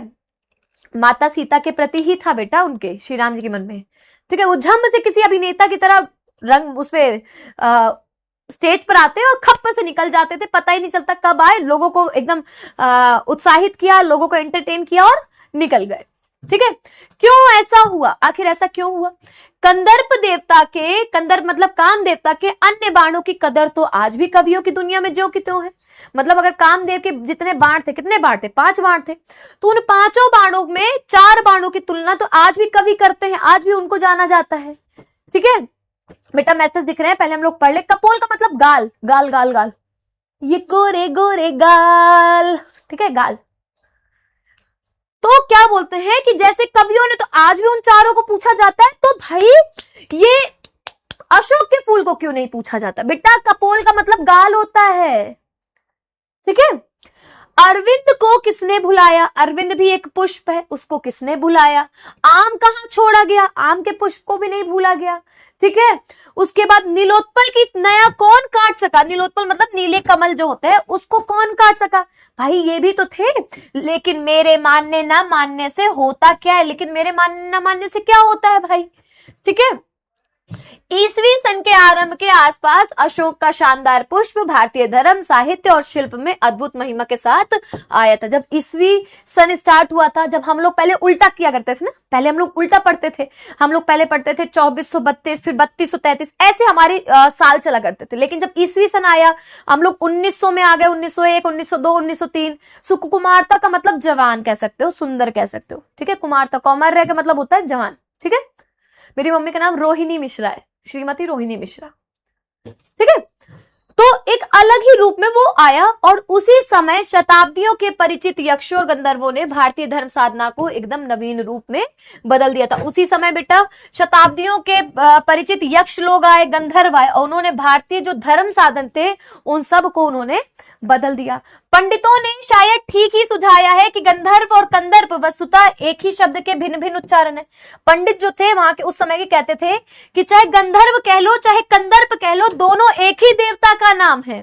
माता सीता के प्रति ही था बेटा उनके, श्री राम जी के मन में, ठीक है। वो झम से किसी अभिनेता की तरह रंग उसपे स्टेज पर आते और खप्प से निकल जाते थे, पता ही नहीं चलता कब आए, लोगों को एकदम उत्साहित किया, लोगों को एंटरटेन किया और निकल गए, ठीक है, क्यों ऐसा हुआ, आखिर ऐसा क्यों हुआ? कंदर्प देवता के, कंदर्प मतलब काम देवता के अन्य बाणों की कदर तो आज भी कवियों की दुनिया में ज्यों की त्यों है। मतलब अगर कामदेव के जितने बाण थे, कितने बाण थे? 5 बाण थे, तो उन 5 बाणों में 4 बाणों की तुलना तो आज भी कवि करते हैं, आज भी उनको जाना जाता है। ठीक है बेटा, मैसेज दिख रहे हैं, पहले हम लोग पढ़ ले। कपोल का मतलब गाल, गाल गाल गाल, ये गोरे गोरे गाल, ठीक है, गाल। तो क्या बोलते हैं कि जैसे कवियों ने तो आज भी उन चारों को पूछा जाता है, तो भाई ये अशोक के फूल को क्यों नहीं पूछा जाता? बेटा कपोल का मतलब गाल होता है, ठीक है। अरविंद को किसने भुलाया? अरविंद भी एक पुष्प है, उसको किसने भुलाया? आम कहां छोड़ा गया? आम के पुष्प को भी नहीं भूला गया, ठीक है। उसके बाद नीलोत्पल की नया कौन काट सका? नीलोत्पल मतलब नीले कमल जो होते हैं, उसको कौन काट सका? भाई ये भी तो थे। लेकिन मेरे मानने ना मानने से होता क्या है? लेकिन मेरे मानने ना मानने से क्या होता है भाई? ठीक है, ईसवी सन के आरंभ के आसपास अशोक का शानदार पुष्प भारतीय धर्म, साहित्य और शिल्प में अद्भुत महिमा के साथ आया था। जब ईसवी सन स्टार्ट हुआ था, जब हम लोग पहले उल्टा किया करते थे ना, पहले हम लोग उल्टा पढ़ते थे, हम लोग पहले पढ़ते थे 2432, फिर 3233, ऐसे हमारी साल चला करते थे। लेकिन जब ईसवी सन आया, हम लोग 1900 में आ गए, 1901, 1902, 1903। सुकुमारता का मतलब जवान कह सकते हो, सुंदर कह सकते हो, ठीक है। कुमारता, कौमार्य का मतलब होता है जवान, ठीक है। मेरी मम्मी का नाम रोहिणी मिश्रा है, श्रीमती रोहिणी मिश्रा, ठीक है। तो एक अलग ही रूप में वो आया, और उसी समय शताब्दियों के परिचित यक्षों और गंधर्वों ने भारतीय धर्म साधना को एकदम नवीन रूप में बदल दिया था। उसी समय बेटा शताब्दियों के परिचित यक्ष लोग आए, गंधर्व आए, और उन्होंने भारतीय जो धर्म साधन थे उन सब को उन्होंने बदल दिया। पंडितों ने शायद ठीक ही सुझाया है कि गंधर्व और कंदर्प वस्तुतः एक ही शब्द के भिन्न भिन्न उच्चारण है। पंडित जो थे वहां के उस समय के कहते थे कि चाहे गंधर्व कह लो चाहे कंदर्प कह लो, दोनों एक ही देवता का नाम है,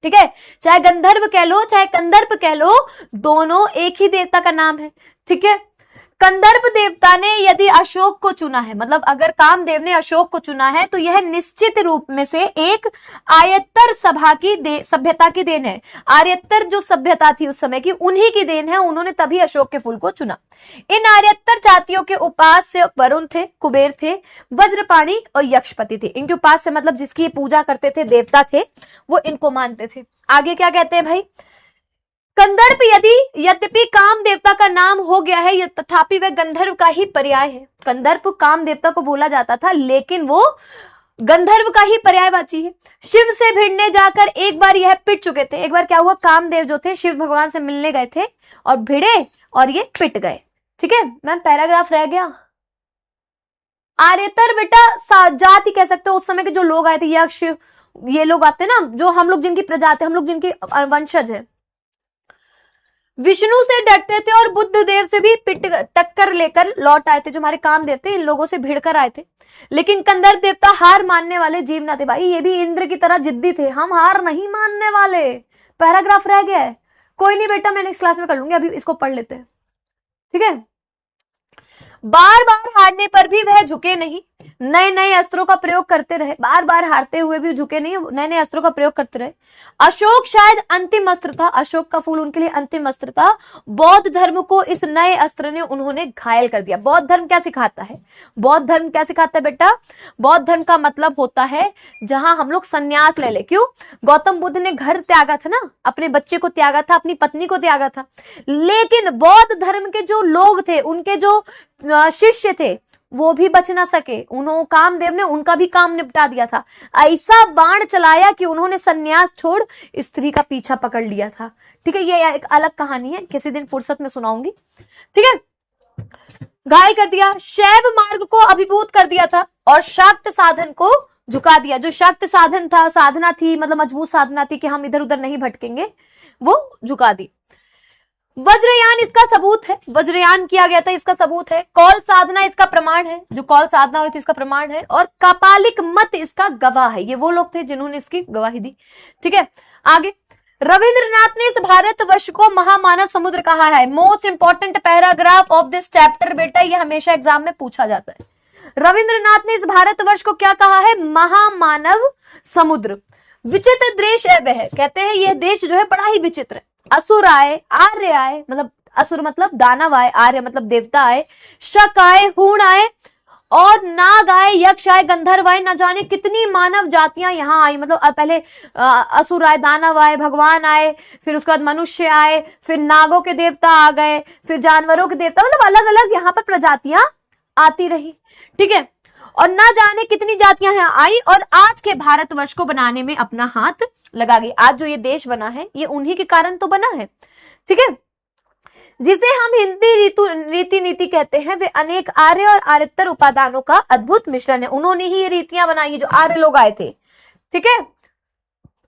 ठीक है। चाहे गंधर्व कह लो चाहे कंदर्प कह लो, दोनों एक ही देवता का नाम है, ठीक है। कंदर्प देवता ने यदि अशोक को चुना है, मतलब अगर कामदेव ने अशोक को चुना है, तो यह निश्चित रूप में से एक आर्यत्तर सभ्यता की देन है। आर्यत्तर जो सभ्यता थी उस समय की, उन्हीं की देन है, उन्होंने तभी अशोक के फूल को चुना। इन आर्यत्तर जातियों के उपास्य वरुण थे, कुबेर थे, वज्रपाणी और यक्षपति थे। इनके उपास्य मतलब जिसकी पूजा करते थे, देवता थे, वो इनको मानते थे। आगे क्या कहते हैं भाई? कंदर्प यद्यपि काम देवता का नाम हो गया है, तथापि वह गंधर्व का ही पर्याय है। कंदर्प काम देवता को बोला जाता था, लेकिन वो गंधर्व का ही पर्यायवाची है। शिव से भिड़ने जाकर एक बार यह पिट चुके थे। एक बार क्या हुआ, कामदेव जो थे शिव भगवान से मिलने गए थे और भिड़े और ये पिट गए, ठीक है। मैम पैराग्राफ रह गया। आर्यतर बेटा जाति कह सकते हो, उस समय के जो लोग आए थे, यक्ष, ये लोग आते ना, जो हम लोग जिनकी प्रजाति, हम लोग जिनकी वंशज है। विष्णु से डरते थे और बुद्ध देव से भी टक्कर लेकर लौट आए थे। जो हमारे कामदेव थे, इन लोगों से भिड़कर आए थे। लेकिन कंदर्प देवता हार मानने वाले जीव ना थे भाई, ये भी इंद्र की तरह जिद्दी थे। हम हार नहीं मानने वाले। पैराग्राफ रह गया है, कोई नहीं बेटा, मैं नेक्स्ट क्लास में कर लूंगी, अभी इसको पढ़ लेते हैं, ठीक है। बार बार हारने पर भी वह झुके नहीं, नए नए अस्त्रों का प्रयोग करते रहे। बार बार हारते हुए भी झुके नहीं, नए नए अस्त्रों का प्रयोग करते रहे। अशोक शायद अंतिम अस्त्र था, अशोक का फूल उनके लिए अंतिम अस्त्र था। बौद्ध धर्म को इस नए अस्त्र ने उन्होंने घायल कर दिया। बौद्ध धर्म क्या सिखाता है? बौद्ध धर्म क्या सिखाता है बेटा? बौद्ध धर्म का मतलब होता है जहां हम लोग संन्यास ले ले। क्यों? गौतम बुद्ध ने घर त्यागा था ना, अपने बच्चे को त्यागा था, अपनी पत्नी को त्यागा था। लेकिन बौद्ध धर्म के जो लोग थे, उनके जो शिष्य थे, वो भी बच ना सके। उन्होंने, कामदेव ने उनका भी काम निपटा दिया था। ऐसा बाण चलाया कि उन्होंने सन्यास छोड़ स्त्री का पीछा पकड़ लिया था, ठीक है। ये एक अलग कहानी है, किसी दिन फुर्सत में सुनाऊंगी, ठीक है। घायल कर दिया, शैव मार्ग को अभिभूत कर दिया था और शाक्त साधन को झुका दिया। जो शाक्त साधन था, साधना थी, मतलब मजबूत साधना थी कि हम इधर उधर नहीं भटकेंगे, वो झुका दी। वज्रयान इसका सबूत है, वज्रयान किया गया था, इसका सबूत है। कौल साधना इसका प्रमाण है, जो कौल साधना हुई थी इसका प्रमाण है। और कापालिक मत इसका गवाह है। ये वो लोग थे जिन्होंने इसकी गवाही दी, ठीक है। आगे रविंद्रनाथ ने इस भारतवर्ष को महामानव समुद्र कहा है। Most important paragraph of this chapter बेटा, ये हमेशा एग्जाम में पूछा जाता है। रविंद्रनाथ ने इस भारतवर्ष को क्या कहा है? महामानव समुद्र। विचित्र देश है वह, कहते हैं यह देश जो है बड़ा ही विचित्र है। असुर आए, आर्य आए, मतलब असुर मतलब दानव आए, आर्य मतलब देवता आए, शक आए, हूण आए, और नाग आए, यक्ष आए, गंधर्व आए, न जाने कितनी मानव जातियां यहाँ आई। मतलब पहले असुर आए, दानव आए, भगवान आए, फिर उसके बाद मनुष्य आए, फिर नागों के देवता आ गए, फिर जानवरों के देवता, मतलब अलग अलग यहाँ पर प्रजातियां आती रही। ठीक है, और ना जाने कितनी जातियां यहाँ आई और आज के भारतवर्ष को बनाने में अपना हाथ लगा गई। आज जो ये देश बना है ये उन्हीं के कारण तो बना है। ठीक है, जिसे हम हिंदी रीति नीति कहते हैं, वे अनेक आर्य और आर्यतर उपादानों का अद्भुत मिश्रण है। उन्होंने ही ये रीतियां बनाई जो आर्य लोग आए थे। ठीक है,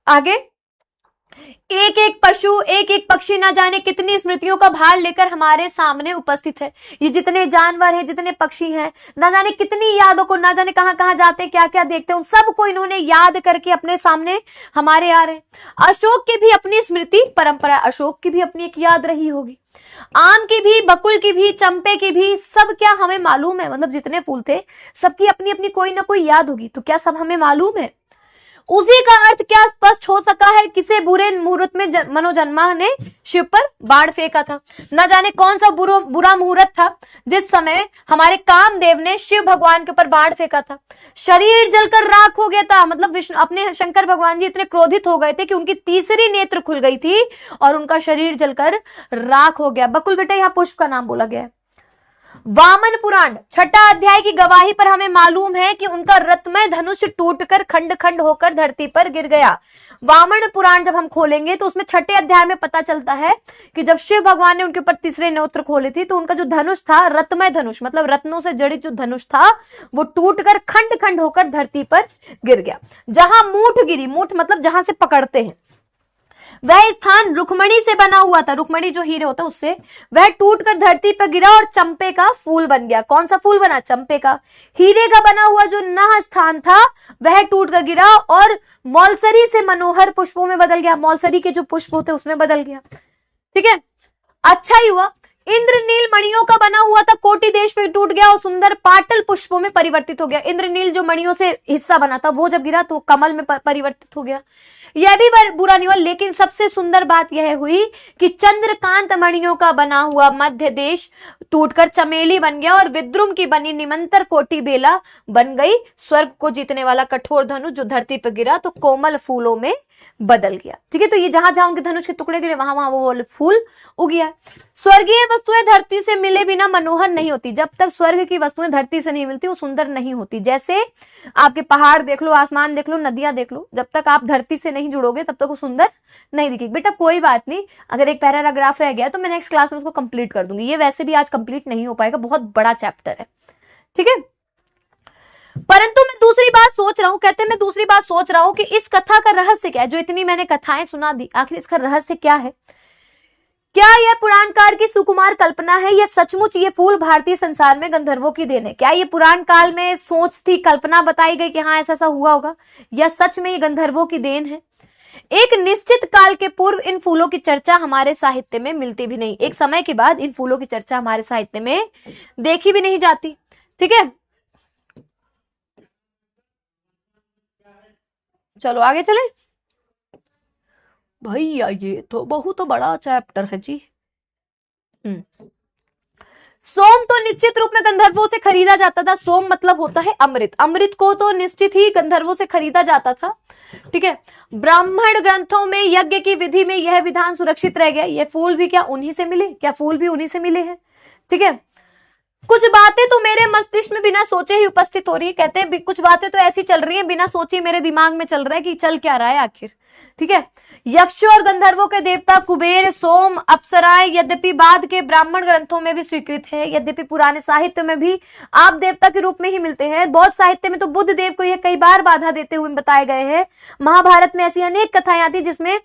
आगे एक एक पशु, एक एक पक्षी, ना जाने कितनी स्मृतियों का भार लेकर हमारे सामने उपस्थित है। ये जितने जानवर हैं, जितने पक्षी हैं, ना जाने कितनी यादों को, ना जाने कहां कहां जाते हैं, क्या क्या देखते हैं, उन सबको इन्होंने याद करके अपने सामने हमारे आ रहे। अशोक की भी अपनी स्मृति परंपरा, अशोक की भी अपनी एक याद रही होगी, आम की भी, बकुल की भी, चंपे की भी, सब क्या हमें मालूम है। मतलब जितने फूल थे सबकी अपनी अपनी कोई ना कोई याद होगी, तो क्या सब हमें मालूम है? उसी का अर्थ क्या स्पष्ट हो सका है, किसे बुरे मुहूर्त में मनोजन्मा ने शिव पर बाण फेंका था। न जाने कौन सा बुरा मुहूर्त था जिस समय हमारे कामदेव ने शिव भगवान के ऊपर बाण फेंका था। शरीर जलकर राख हो गया था। मतलब विष्णु अपने शंकर भगवान जी इतने क्रोधित हो गए थे कि उनकी तीसरी नेत्र खुल गई थी और उनका शरीर जलकर राख हो गया। बकुल बेटा यहाँ पुष्प का नाम बोला गया है। वामन पुराण 6 अध्याय की गवाही पर हमें मालूम है कि उनका रत्नमय धनुष टूटकर खंड खंड होकर धरती पर गिर गया। वामन पुराण जब हम खोलेंगे तो उसमें 6 अध्याय में पता चलता है कि जब शिव भगवान ने उनके ऊपर तीसरे नेत्र खोले थे तो उनका जो धनुष था, रत्नमय धनुष मतलब रत्नों से जड़ित जो धनुष था, वो टूटकर खंड खंड होकर धरती पर गिर गया। जहां मूठ गिरी, मूठ मतलब जहां से पकड़ते हैं, वह स्थान रुक्मणी से बना हुआ था। रुक्मणी जो हीरे होता है उससे, वह टूटकर धरती पर गिरा और चंपे का फूल बन गया। कौन सा फूल बना? चंपे का। हीरे का बना हुआ जो नह स्थान था वह टूटकर गिरा और मौलसरी से मनोहर पुष्पों में बदल गया। मौलसरी के जो पुष्प होते उसमें बदल गया। ठीक है, अच्छा ही हुआ। इंद्रनील मणियों का बना हुआ था, कोटि देश पे टूट गया और सुंदर पाटल पुष्पों में परिवर्तित हो गया। इंद्रनील जो मणियों से हिस्सा बना था वो जब गिरा तो कमल में परिवर्तित हो गया। यह भी बुरा नहीं हुआ, लेकिन सबसे सुंदर बात यह हुई कि चंद्रकांत मणियों का बना हुआ मध्य देश टूटकर चमेली बन गया और विद्रुम की बनी निमंतर कोटि बेला बन गई। स्वर्ग को जीतने वाला कठोर धनुष जो धरती पर गिरा तो कोमल फूलों में बदल गया। ठीक है, तो ये जहां जहां उनके धनुष के टुकड़े गिरे वहां वहां वो फूल उगिया। स्वर्गीय वस्तुएं धरती से मिले बिना मनोहर नहीं होती। जब तक स्वर्ग की वस्तुएं धरती से नहीं मिलती वो सुंदर नहीं होती। जैसे आपके पहाड़ देख लो, आसमान देख लो, नदियां देख लो, जब तक आप धरती से नहीं जुड़ोगे तब तक वो सुंदर नहीं दिखेगी। बेटा कोई बात नहीं, अगर एक पैराग्राफ रह गया तो मैं नेक्स्ट क्लास में उसको कंप्लीट कर दूंगी। ये वैसे भी आज कंप्लीट नहीं हो पाएगा, बहुत बड़ा चैप्टर है। ठीक है, परंतु मैं दूसरी बात सोच रहा हूं, कहते हैं मैं दूसरी बात सोच रहा हूं कि इस कथा का रहस्य क्या है। जो इतनी मैंने कथाएं सुना दी, आखिर इसका रहस्य क्या है? क्या यह पुराणकार की सुकुमार कल्पना है या सचमुच ये फूल भारतीय संसार में गंधर्वों की देन है? क्या ये पुराण काल में सोच थी, कल्पना बताई गई कि हाँ ऐसा ऐसा हुआ होगा, या सच में ये गंधर्वों की देन है? एक निश्चित काल के पूर्व इन फूलों की चर्चा हमारे साहित्य में मिलती भी नहीं। एक समय के बाद इन फूलों की चर्चा हमारे साहित्य में देखी भी नहीं जाती। ठीक है, चलो आगे चले भैया, ये तो बहुत बड़ा चैप्टर है जी। सोम तो निश्चित रूप में गंधर्वों से खरीदा जाता था। सोम मतलब होता है अमृत। अमृत को तो निश्चित ही गंधर्वों से खरीदा जाता था। ठीक है, ब्राह्मण ग्रंथों में यज्ञ की विधि में यह विधान सुरक्षित रह गया। ये फूल भी क्या उन्हीं से मिले? क्या फूल भी उन्हीं से मिले हैं? ठीक है, कुछ बातें तो मेरे मस्तिष्क में बिना सोचे ही उपस्थित हो रही है। कहते हैं कुछ बातें तो ऐसी चल रही हैं बिना सोचे मेरे दिमाग में चल रहा है कि चल क्या रहा है आखिर। ठीक है, यक्षों और गंधर्वों के देवता कुबेर, सोम, अप्सराएं यद्यपि बाद के ब्राह्मण ग्रंथों में भी स्वीकृत है, यद्यपि पुराने साहित्य में भी आप देवता के रूप में ही मिलते हैं। बहुत साहित्य में तो बुद्ध देव को यह कई बार बाधा देते हुए बताए गए हैं। महाभारत में ऐसी अनेक कथाएं आती जिसमें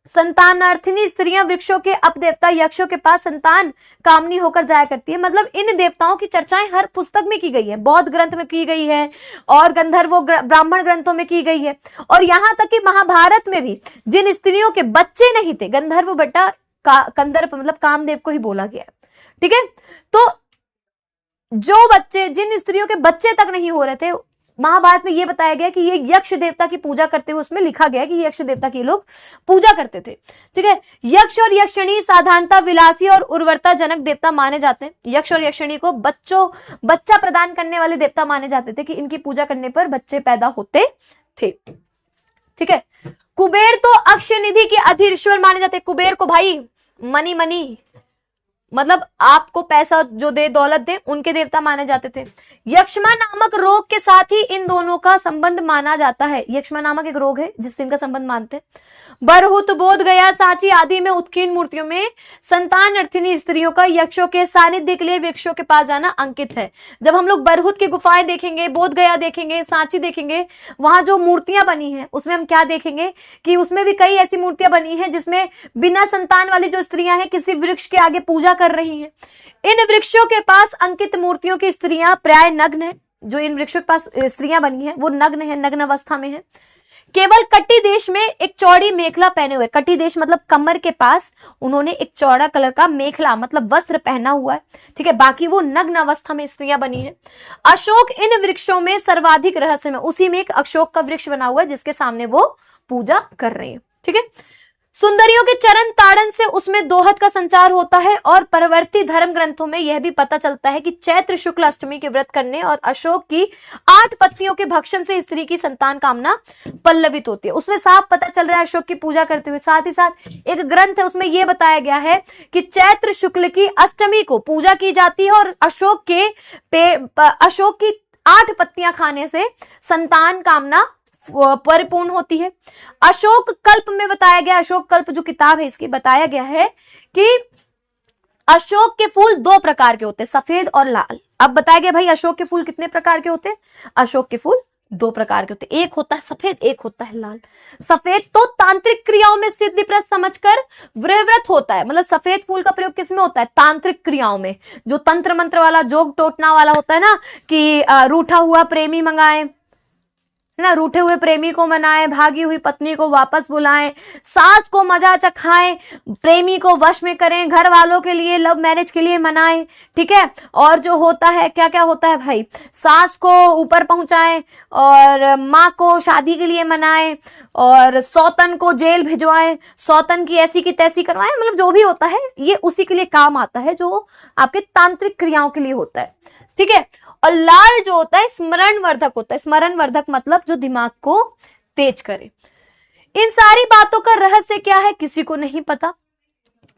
संतानार्थिनी स्त्रियां वृक्षों के अपदेवता यक्षों के पास संतान कामनी होकर जाया करती है। मतलब इन देवताओं की चर्चाएं हर पुस्तक में की गई है, बौद्ध ग्रंथ में की गई है और गंधर्वों ब्राह्मण ग्रंथों में की गई है। और यहां तक कि महाभारत में भी जिन स्त्रियों के बच्चे नहीं थे, गंधर्व बेटा कंदर्प मतलब कामदेव को ही बोला गया। ठीक है, तो जो बच्चे, जिन स्त्रियों के बच्चे तक नहीं हो रहे थे महाभारत में ये बताया गया कि ये यक्ष देवता की पूजा करते हुए उसमें लिखा गया कि यक्ष देवता की लोग पूजा करते थे। ठीक है, यक्ष और यक्षिणी साधारणता विलासी और उर्वरता जनक देवता माने जाते हैं। यक्ष और यक्षिणी को बच्चा प्रदान करने वाले देवता माने जाते थे कि इनकी पूजा करने पर बच्चे पैदा होते थे। ठीक है, कुबेर तो अक्षय निधि के अधीश्वर माने जाते। कुबेर को भाई मनी मतलब आपको पैसा जो दे, दौलत दे, उनके देवता माने जाते थे। यक्ष्मा नामक रोग के साथ ही इन दोनों का संबंध माना जाता है। यक्ष्मा नामक एक रोग है जिससे इनका संबंध मानते हैं। बरहुत, बोध गया, सांची आदि में उत्कीर्ण मूर्तियों में संतान अर्थिनी स्त्रियों का यक्षों के सानिध्य के लिए वृक्षों के पास जाना अंकित है। जब हम लोग बरहुत की गुफाएं देखेंगे, बोध गया देखेंगे, सांची देखेंगे, वहां जो मूर्तियां बनी हैं उसमें हम क्या देखेंगे कि उसमें भी कई ऐसी मूर्तियां बनी हैं जिसमें बिना संतान वाली जो स्त्रियां हैं किसी वृक्ष के आगे पूजा कर रही हैं। इन वृक्षों के पास अंकित मूर्तियों की स्त्रियां प्राय नग्न है। जो इन वृक्षों के पास स्त्रियां बनी है वो नग्न है, नग्न अवस्था में है। केवल कटी देश में एक चौड़ी मेखला पहने हुए, कटी देश मतलब कमर के पास उन्होंने एक चौड़ा कलर का मेखला मतलब वस्त्र पहना हुआ है। ठीक है, बाकी वो नग्न अवस्था में स्त्रियां बनी है। अशोक इन वृक्षों में सर्वाधिक रहस्य में, उसी में एक अशोक का वृक्ष बना हुआ है जिसके सामने वो पूजा कर रही है। ठीक है, सुंदरियों के चरण ताड़न से उसमें दोहत का संचार होता है और परवर्ती धर्म ग्रंथों में यह भी पता चलता है कि चैत्र शुक्ल अष्टमी के व्रत करने और अशोक की 8 पत्तियों के भक्षण से स्त्री की संतान कामना पल्लवित होती है। उसमें साफ पता चल रहा है अशोक की पूजा करते हुए। साथ ही साथ एक ग्रंथ है उसमें यह बताया गया है कि चैत्र शुक्ल की अष्टमी को पूजा की जाती है और अशोक की 8 पत्तियां खाने से संतान कामना परिपूर्ण होती है। अशोक कल्प में बताया गया, अशोक कल्प जो किताब है इसकी बताया गया है कि अशोक के फूल 2 प्रकार के होते हैं, सफेद और लाल। अब बताया गया भाई अशोक के फूल कितने प्रकार के होते हैं? अशोक के फूल 2 प्रकार के होते हैं, एक होता है सफेद, एक होता है लाल। सफेद तो तांत्रिक क्रियाओं में सिद्धिप्रद समझकर व्रत होता है, मतलब सफेद फूल का प्रयोग किसमें होता है? तांत्रिक क्रियाओं में, जो तंत्र मंत्र वाला, जोग टोटना वाला होता है ना, कि रूठा हुआ प्रेमी मंगाए ना, रूठे हुए प्रेमी को मनाएं, भागी हुई पत्नी को वापस बुलाएं, सास को मजा चखाएं, प्रेमी को वश में करें, घर वालों के लिए लव मैरिज के लिए मनाएं। ठीक है, और जो होता है क्या क्या होता है भाई, सास को ऊपर पहुंचाएं और माँ को शादी के लिए मनाएं और सौतन को जेल भिजवाएं, सौतन की ऐसी की तैसी करवाएं, मतलब जो भी होता है ये उसी के लिए काम आता है जो आपके तांत्रिक क्रियाओं के लिए होता है। ठीक है, और लाल जो होता है स्मरण वर्धक होता है। स्मरण वर्धक मतलब जो दिमाग को तेज करे। इन सारी बातों का रहस्य क्या है किसी को नहीं पता।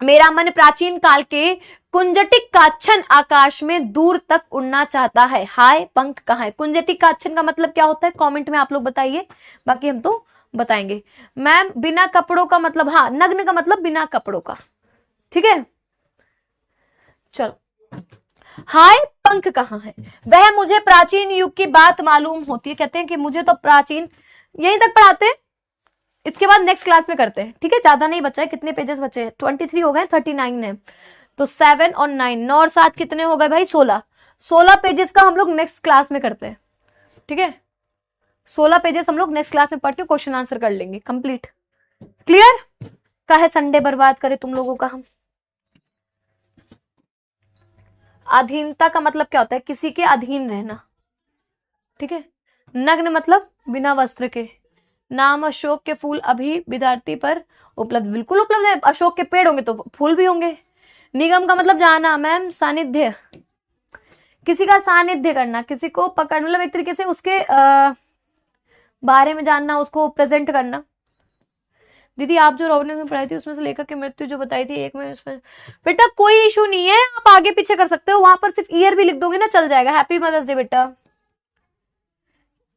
मेरा मन प्राचीन काल के कुंजटिक काच्छन आकाश में दूर तक उड़ना चाहता है, हाय पंख कहाँ है। कुंजटिक काच्छन का मतलब क्या होता है कमेंट में आप लोग बताइए, बाकी हम तो बताएंगे। मैम बिना कपड़ों का मतलब, हाँ नग्न का मतलब बिना कपड़ों का। ठीक है, चलो, हाय पंख कहाँ है। वह मुझे प्राचीन युग की बात मालूम होती है। कहते हैं कि मुझे तो प्राचीन, यहीं तक पढ़ाते हैं, इसके बाद नेक्स्ट क्लास में करते हैं। ठीक है, ज्यादा नहीं बचा है, कितने पेजेस बचे हैं? 23 हो गए, 39 है, तो 7 और 9, 9 और 7 कितने हो गए भाई? 16 पेजेस का हम लोग नेक्स्ट क्लास में करते हैं। ठीक है, 16 पेजेस हम लोग नेक्स्ट क्लास में पढ़ के क्वेश्चन आंसर कर लेंगे कंप्लीट। क्लियर? काहे संडे बर्बाद करे तुम लोगों का हम। अधीनता का मतलब क्या होता है? किसी के अधीन रहना। ठीक है, नग्न मतलब बिना वस्त्र के। नाम अशोक के फूल अभी विद्यार्थी पर उपलब्ध, बिल्कुल उपलब्ध है। अशोक के पेड़ होंगे तो फूल भी होंगे। निगम का मतलब जाना मैम, सानिध्य, किसी का सानिध्य करना, किसी को पकड़, मतलब एक तरीके से उसके बारे में जानना, उसको प्रेजेंट करना। दीदी आप जो रोबने में पढ़ाई थी उसमें से लेखक की मृत्यु जो बताई थी एक में, उसमें बेटा कोई इशू नहीं है, आप आगे पीछे कर सकते हो, वहां पर सिर्फ ईयर भी लिख दोगे ना चल जाएगा। हैप्पी मदर्स डे बेटा,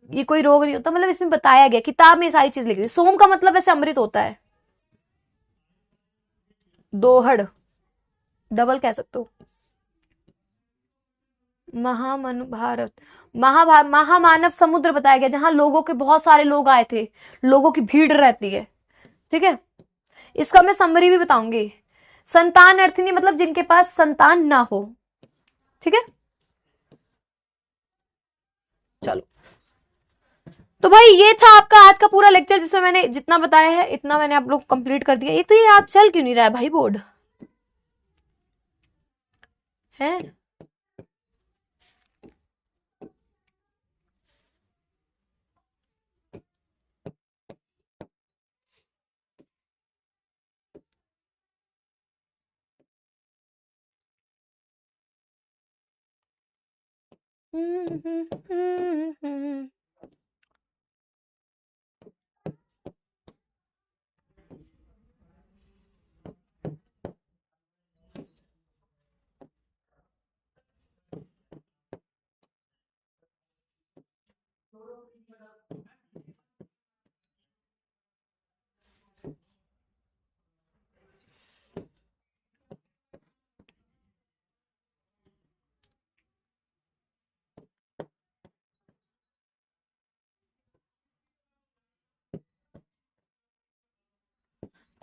ये कोई रोग नहीं होता, मतलब इसमें बताया गया, किताब में सारी चीज लिख दी। सोम का मतलब वैसे अमृत होता है, दोहड़ डबल कह सकते हो। महाभारत, महामानव समुद्र बताया गया जहां लोगों के बहुत सारे लोग आए थे, लोगों की भीड़ रहती है। ठीक है, इसका मैं समरी भी बताऊंगी। संतान अर्थिनी मतलब जिनके पास संतान ना हो। ठीक है, चलो तो भाई ये था आपका आज का पूरा लेक्चर, जिसमें मैंने जितना बताया है इतना मैंने आप लोग कंप्लीट कर दिया। ये तो ये आज चल क्यों नहीं रहा है भाई बोर्ड है?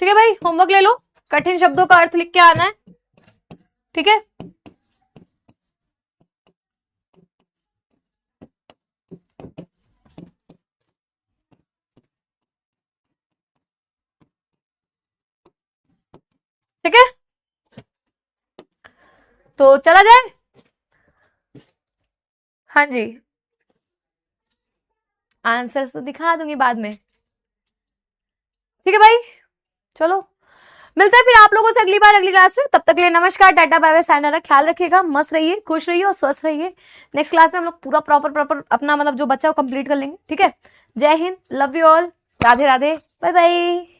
ठीक है भाई, होमवर्क ले लो, कठिन शब्दों का अर्थ लिख के आना है, ठीक है। ठीक है, तो चला जाए। हाँ जी, आंसर तो दिखा दूंगी बाद में। ठीक है भाई, चलो मिलते हैं फिर आप लोगों से अगली बार अगली क्लास में। तब तक के लिए नमस्कार, टाटा बाय बाय, सायनारा, ख्याल रखिएगा, मस्त रहिए, खुश रहिए और स्वस्थ रहिए। नेक्स्ट क्लास में हम लोग पूरा प्रॉपर अपना मतलब जो बच्चा वो कंप्लीट कर लेंगे। ठीक है, जय Hind, love you all, Radhe Radhe, bye bye.